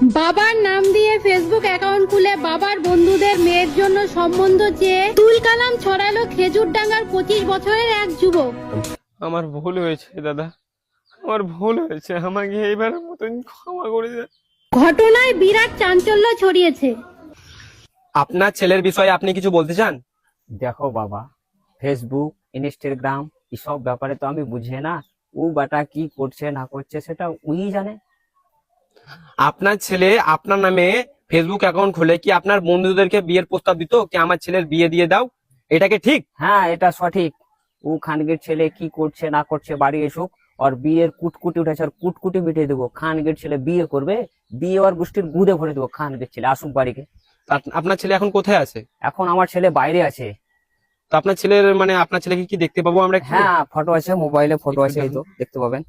বাবার নাম দিয়ে ফেসবুক অ্যাকাউন্ট খুলে বাবার বন্ধুদের মেয়ের জন্য সম্বন্ধ চেয়ে তুল কালাম ছড়ালো খেজুরডাঙ্গার 25 বছরের এক যুবক। আমার ভুল হয়েছে দাদা, আমার ভুল হয়েছে, আমাকে এইবারের মতন ক্ষমা করে দেন। ঘটনায় বিরাট চাঞ্চল্য ছড়িয়েছে। আপনার ছেলের বিষয়ে আপনি কিছু বলতে চান? দেখো বাবা, ফেসবুক, ইনস্টাগ্রাম এসব ব্যাপারে তো আমি বুঝি না। ও বাটা কি করছে না করছে সেটা উই জানে। আপনার ছেলে আপনার নামে ফেসবুক অ্যাকাউন্ট খুলে কি আপনার বন্ধুদেরকে বিয়ের প্রস্তাব দিত কি আমার ছেলের বিয়ে দিয়ে দাও? এটা কি ঠিক? হ্যাঁ, এটা সঠিক। ও খানগের ছেলে কি করছে না করছে বাড়ি এসুক, আর বিয়ের কুটকুটি উঠেছে, আর কুটকুটি মিটিয়ে দেবো। খানগের ছেলে বিয়ে করবে, বিয়ে আর গোষ্ঠীর গুদে ভরে দেবো। খানগের ছেলে আসুক বাড়িকে। আপনার ছেলে এখন কোথায় আছে? এখন আমার ছেলে বাইরে আছে। তো আপনার ছেলের মানে আপনার ছেলেকে কি দেখতে পাবো আমরা? হ্যাঁ, ফটো আছে, মোবাইলে ফটো আছে, এই তো দেখতে পাবেন।